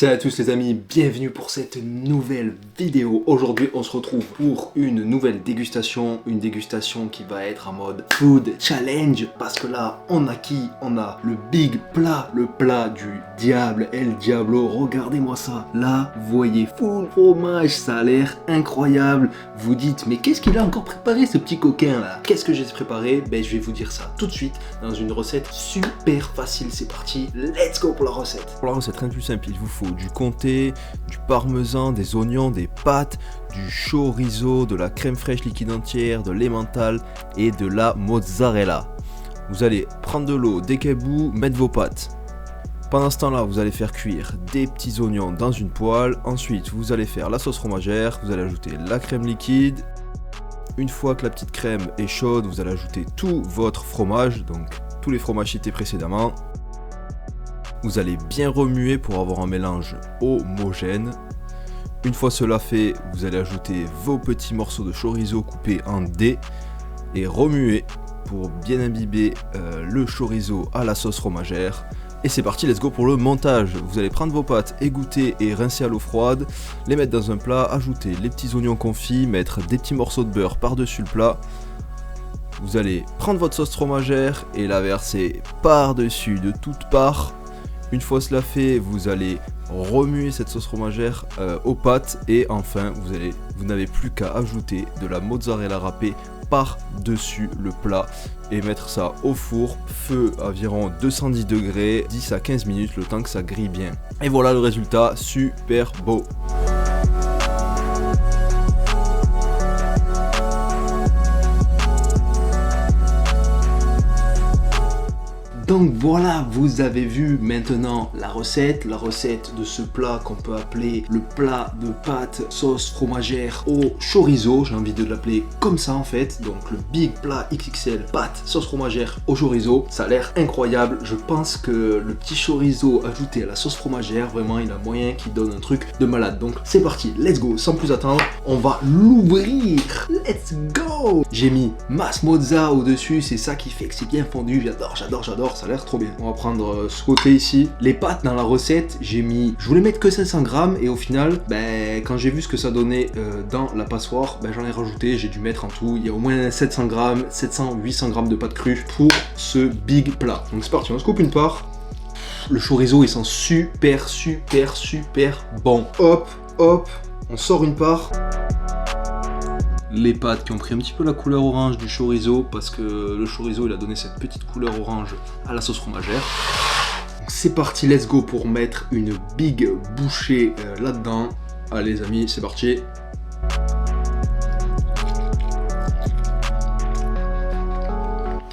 Salut à tous les amis, bienvenue pour cette nouvelle vidéo. Aujourd'hui on se retrouve pour une nouvelle dégustation, une dégustation qui va être en mode food challenge, parce que là on a qui? On a le big plat, le plat du diable, El Diablo. Regardez-moi ça, là vous voyez full fromage, ça a l'air incroyable. Vous dites mais qu'est-ce qu'il a encore préparé ce petit coquin là? Qu'est-ce que j'ai préparé? Ben je vais vous dire ça tout de suite dans une recette super facile. C'est parti, let's go pour la recette. Pour la recette, rien de plus simple, il vous faut du comté, du parmesan, des oignons, des pâtes, du chorizo, de la crème fraîche liquide entière, de l'emmental et de la mozzarella. Vous allez prendre de l'eau, des cailloux, mettre vos pâtes. Pendant ce temps-là, vous allez faire cuire des petits oignons dans une poêle. Ensuite, vous allez faire la sauce fromagère, vous allez ajouter la crème liquide. Une fois que la petite crème est chaude, vous allez ajouter tout votre fromage, donc tous les fromages cités précédemment. Vous allez bien remuer pour avoir un mélange homogène. Une fois cela fait, vous allez ajouter vos petits morceaux de chorizo coupés en dés et remuer pour bien imbiber le chorizo à la sauce fromagère. Et c'est parti, let's go pour le montage. Vous allez prendre vos pâtes, égoutter et rincer à l'eau froide, les mettre dans un plat, ajouter les petits oignons confits, mettre des petits morceaux de beurre par-dessus le plat. Vous allez prendre votre sauce fromagère et la verser par-dessus de toutes parts. Une fois cela fait, vous allez remuer cette sauce fromagère aux pâtes et enfin vous n'avez plus qu'à ajouter de la mozzarella râpée par-dessus le plat et mettre ça au four, feu environ 210 degrés, 10 à 15 minutes, le temps que ça grille bien. Et voilà le résultat, super beau. Donc voilà, vous avez vu maintenant la recette de ce plat qu'on peut appeler le plat de pâtes sauce fromagère au chorizo. J'ai envie de l'appeler comme ça en fait. Donc le big plat XXL pâtes sauce fromagère au chorizo. Ça a l'air incroyable. Je pense que le petit chorizo ajouté à la sauce fromagère, vraiment il a moyen qu'il donne un truc de malade. Donc c'est parti, let's go, sans plus attendre, on va l'ouvrir. Let's go. J'ai mis masse mozza au dessus, c'est ça qui fait que c'est bien fondu. J'adore. Ça a l'air trop bien. On va prendre ce côté ici. Les pâtes dans la recette, je voulais mettre que 500 grammes et au final, quand j'ai vu ce que ça donnait dans la passoire, j'en ai rajouté. J'ai dû mettre en tout, il y a au moins 700 grammes, 800 grammes de pâtes crues pour ce big plat. Donc c'est parti, on se coupe une part. Le chorizo, il sent super bon. Hop, on sort une part. Les pâtes qui ont pris un petit peu la couleur orange du chorizo, parce que le chorizo il a donné cette petite couleur orange à la sauce fromagère. Donc c'est parti, let's go pour mettre une big bouchée là-dedans. Allez les amis, c'est parti.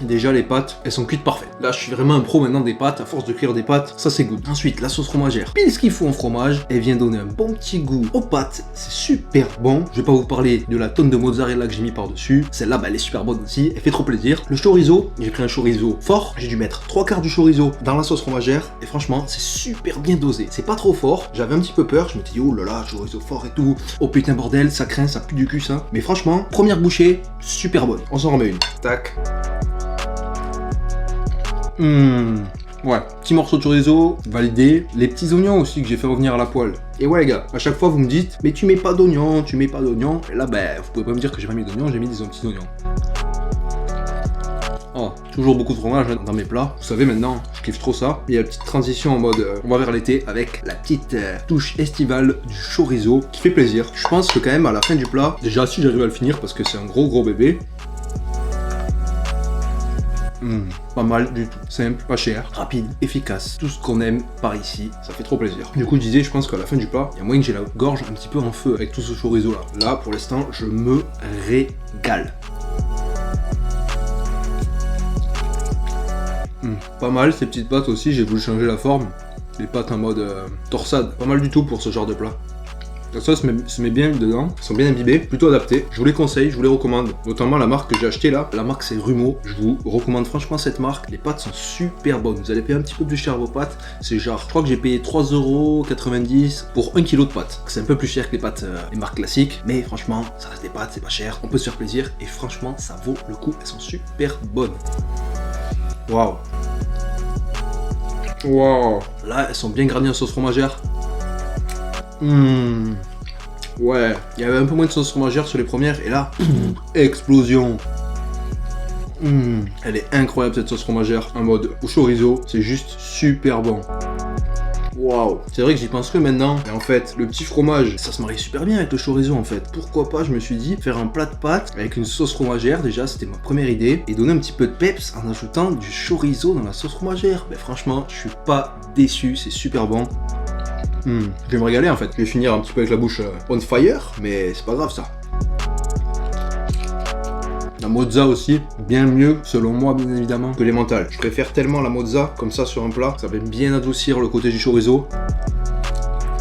Déjà les pâtes, elles sont cuites parfaites. Là je suis vraiment un pro maintenant des pâtes, à force de cuire des pâtes, ça c'est good. Ensuite la sauce fromagère, pile ce qu'il faut en fromage, elle vient donner un bon petit goût aux pâtes, c'est super bon. Je vais pas vous parler de la tonne de mozzarella que j'ai mis par dessus, celle-là elle est super bonne aussi, elle fait trop plaisir. Le chorizo, j'ai pris un chorizo fort, j'ai dû mettre 3/4 du chorizo dans la sauce fromagère et franchement c'est super bien dosé. C'est pas trop fort, j'avais un petit peu peur, je m'étais dit oh là là, chorizo fort et tout, oh putain bordel, ça craint, ça pue du cul ça. Mais franchement, première bouchée, super bonne. On s'en remet une. Tac. Ouais, petit morceau de chorizo, validé. Les petits oignons aussi que j'ai fait revenir à la poêle. Et ouais les gars, à chaque fois vous me dites, mais tu mets pas d'oignons. Et là vous pouvez pas me dire que j'ai pas mis d'oignons, j'ai mis des petits oignons. Oh, toujours beaucoup de fromage dans mes plats. Vous savez maintenant, je kiffe trop ça. Il y a une petite transition en mode, on va vers l'été avec la petite touche estivale du chorizo qui fait plaisir. Je pense que quand même à la fin du plat, déjà si j'arrive à le finir parce que c'est un gros bébé. Pas mal du tout, simple, pas cher, rapide, efficace, tout ce qu'on aime par ici, ça fait trop plaisir. Du coup je disais, je pense qu'à la fin du plat, il y a moyen que j'ai la gorge un petit peu en feu avec tout ce chorizo là. Là pour l'instant, je me régale. Pas mal ces petites pâtes aussi, j'ai voulu changer la forme. Les pâtes en mode torsade, pas mal du tout pour ce genre de plat. La sauce se met bien dedans, elles sont bien imbibées, plutôt adaptées. Je vous les conseille, je vous les recommande. Notamment la marque que j'ai achetée là, la marque c'est Rumo. Je vous recommande franchement cette marque. Les pâtes sont super bonnes. Vous allez payer un petit peu plus cher vos pâtes. C'est genre, je crois que j'ai payé 3,90€ pour 1 kg de pâtes. C'est un peu plus cher que les pâtes, les marques classiques. Mais franchement, ça reste des pâtes, c'est pas cher. On peut se faire plaisir et franchement, ça vaut le coup. Elles sont super bonnes. Waouh. Là, elles sont bien garnies en sauce fromagère. Ouais, il y avait un peu moins de sauce fromagère sur les premières, et là, explosion. Elle est incroyable cette sauce fromagère, en mode au chorizo, c'est juste super bon. Waouh, c'est vrai que j'y pense que maintenant. Et en fait, le petit fromage, ça se marie super bien avec le chorizo en fait. Pourquoi pas, je me suis dit, faire un plat de pâtes avec une sauce fromagère, déjà c'était ma première idée. Et donner un petit peu de peps en ajoutant du chorizo dans la sauce fromagère. Mais franchement, je suis pas déçu, c'est super bon. Je vais me régaler en fait. Je vais finir un petit peu avec la bouche on fire, mais c'est pas grave ça. La mozza aussi, bien mieux, selon moi bien évidemment, que l'emmental. Je préfère tellement la mozza comme ça sur un plat, ça va bien adoucir le côté du chorizo.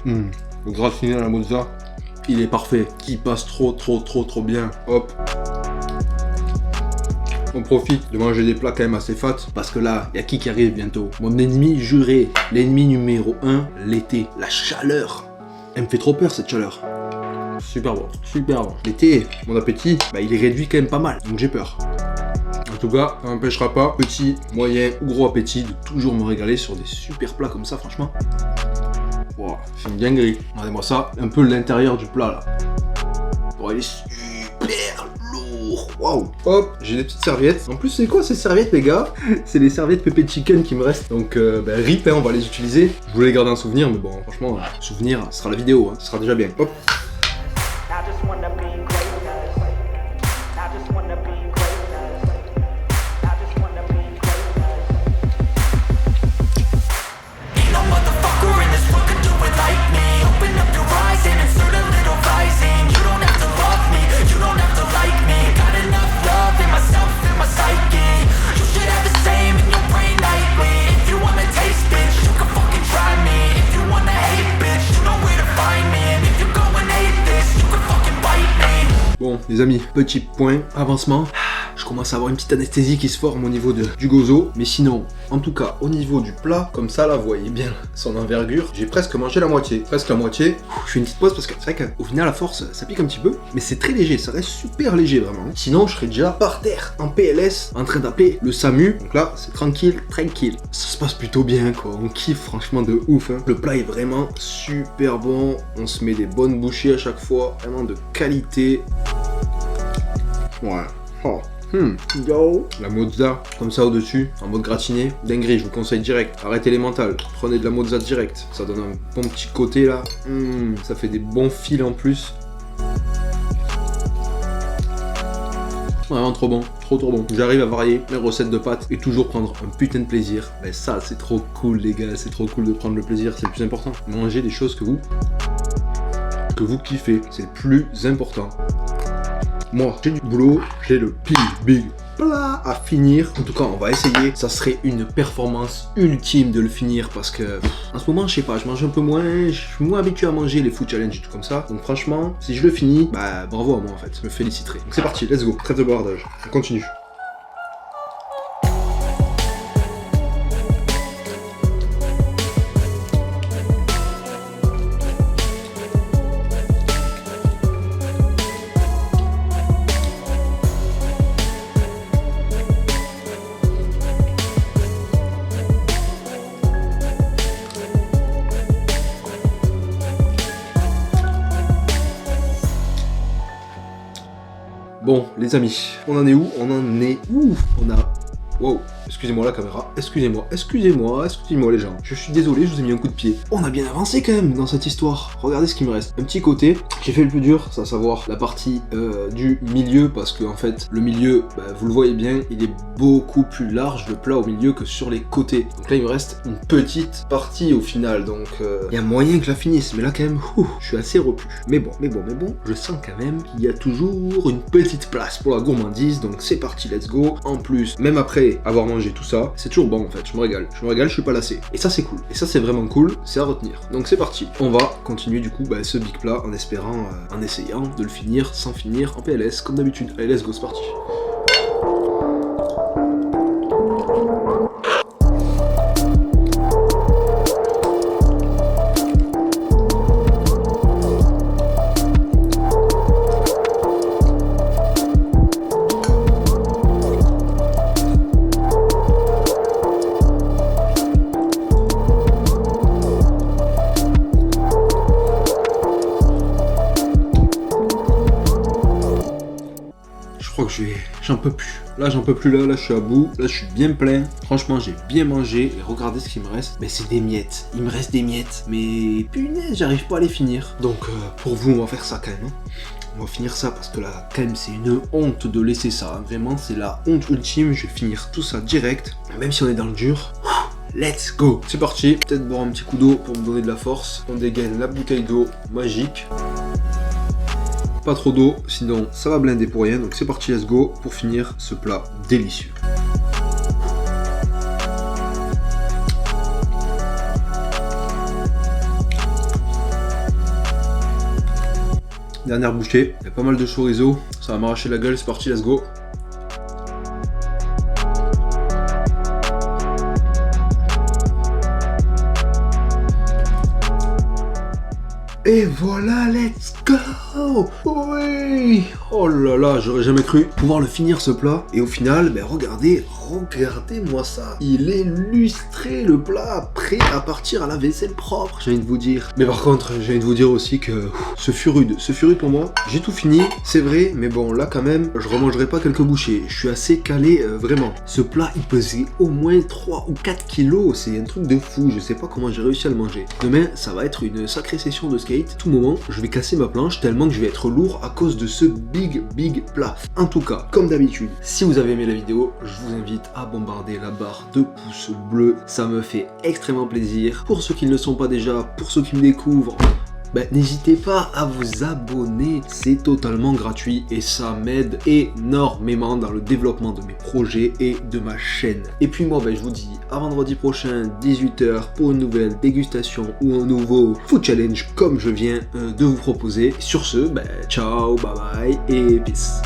Le gratiné à la mozza, il est parfait, qui passe trop bien. Hop. On profite de manger des plats quand même assez fat, parce que là, il y a qui arrive bientôt. Mon ennemi juré, l'ennemi numéro 1, l'été, la chaleur. Elle me fait trop peur cette chaleur. Super bon, super bon. L'été, mon appétit, il est réduit quand même pas mal, donc j'ai peur. En tout cas, ça m'empêchera pas, petit, moyen ou gros appétit, de toujours me régaler sur des super plats comme ça, franchement. Wow, c'est une dinguerie. Regardez-moi ça, un peu l'intérieur du plat là. Oh, il est super lourd. Waouh. Hop, j'ai des petites serviettes. En plus, c'est quoi ces serviettes, les gars? C'est les serviettes Pepe Chicken qui me restent. Donc, rip, on va les utiliser. Je voulais garder un souvenir, mais bon, franchement, souvenir, ce sera la vidéo, ce sera déjà bien. Hop. Bon, les amis, petit point, avancement. Je commence à avoir une petite anesthésie qui se forme au niveau du gozo. Mais sinon, en tout cas, au niveau du plat, comme ça, là, vous voyez bien son envergure. J'ai presque mangé la moitié. Presque la moitié. Je fais une petite pause parce que c'est vrai qu'au final, à force, ça pique un petit peu. Mais c'est très léger, ça reste super léger, vraiment. Sinon, je serais déjà par terre, en PLS, en train d'appeler le SAMU. Donc là, c'est tranquille. Ça se passe plutôt bien, quoi. On kiffe franchement de ouf. Le plat est vraiment super bon. On se met des bonnes bouchées à chaque fois. Vraiment de qualité. Ouais. Oh. Go. La mozza, comme ça au-dessus, en mode gratiné. Dinguerie, je vous conseille direct. Arrêtez les mentales. Prenez de la mozza direct. Ça donne un bon petit côté là. Ça fait des bons fils en plus. Vraiment trop bon, trop bon. J'arrive à varier mes recettes de pâtes et toujours prendre un putain de plaisir. Ça, c'est trop cool les gars. C'est trop cool de prendre le plaisir, c'est le plus important. Manger des choses que vous kiffez, c'est le plus important. Moi, j'ai du boulot, j'ai le big plat à finir. En tout cas, on va essayer. Ça serait une performance ultime de le finir parce que en ce moment, je sais pas, je mange un peu moins. Je suis moins habitué à manger les food challenge et tout comme ça. Donc franchement, si je le finis, bravo à moi en fait. Je me féliciterai. Donc c'est parti, let's go. Trêve de bavardage. On continue. Bon, les amis, on en est où? On a... Wow, excusez-moi la caméra, excusez-moi les gens. Je suis désolé, je vous ai mis un coup de pied. On a bien avancé quand même dans cette histoire. Regardez ce qui me reste. Un petit côté, j'ai fait le plus dur, c'est à savoir la partie du milieu, parce que en fait, le milieu, vous le voyez bien, il est beaucoup plus large, le plat au milieu, que sur les côtés. Donc là, il me reste une petite partie au final, donc il y a moyen que je la finisse, mais là quand même, je suis assez repu. Mais bon, je sens quand même qu'il y a toujours une petite place pour la gourmandise, donc c'est parti, let's go. En plus, même après avoir mangé tout ça, c'est toujours bon en fait, je me régale, je suis pas lassé. Et ça c'est cool, et ça c'est vraiment cool, c'est à retenir. Donc c'est parti, on va continuer du coup ce big plat en espérant, en essayant de le finir sans finir en PLS comme d'habitude. Allez let's go, c'est parti. j'en peux plus. Là, j'en peux plus, là, je suis à bout. Là, je suis bien plein. Franchement, j'ai bien mangé. Et regardez ce qu'il me reste. Mais c'est des miettes. Il me reste des miettes. Mais punaise, j'arrive pas à les finir. Donc, pour vous, on va faire ça quand même. On va finir ça parce que là, quand même, c'est une honte de laisser ça. Vraiment, c'est la honte ultime. Je vais finir tout ça direct. Même si on est dans le dur. Let's go. C'est parti. Peut-être boire un petit coup d'eau pour me donner de la force. On dégaine la bouteille d'eau magique. Pas trop d'eau, sinon ça va blinder pour rien. Donc c'est parti, let's go pour finir ce plat délicieux. Dernière bouchée, il y a pas mal de chorizo, ça va m'arracher la gueule, c'est parti, let's go. Et voilà, let's go! Oui! Oh là là, j'aurais jamais cru pouvoir le finir ce plat. Et au final, ben regardez-moi ça. Il est lustré, le plat, prêt à partir à la vaisselle propre, j'ai envie de vous dire. Mais par contre, j'ai envie de vous dire aussi que ce fut rude pour moi. J'ai tout fini, c'est vrai, mais bon, là quand même, je remangerai pas quelques bouchées. Je suis assez calé, vraiment. Ce plat, il pesait au moins 3 ou 4 kilos. C'est un truc de fou, je sais pas comment j'ai réussi à le manger. Demain, ça va être une sacrée session de skate. Tout moment, je vais casser ma planche tellement que je vais être lourd à cause de ce big plat. En tout cas, comme d'habitude, si vous avez aimé la vidéo, je vous invite à bombarder la barre de pouces bleus. Ça me fait extrêmement plaisir. Pour ceux qui ne le sont pas déjà, pour ceux qui me découvrent, n'hésitez pas à vous abonner, c'est totalement gratuit et ça m'aide énormément dans le développement de mes projets et de ma chaîne. Et puis moi, je vous dis à vendredi prochain, 18h, pour une nouvelle dégustation ou un nouveau food challenge comme je viens de vous proposer. Sur ce, ciao, bye bye et peace.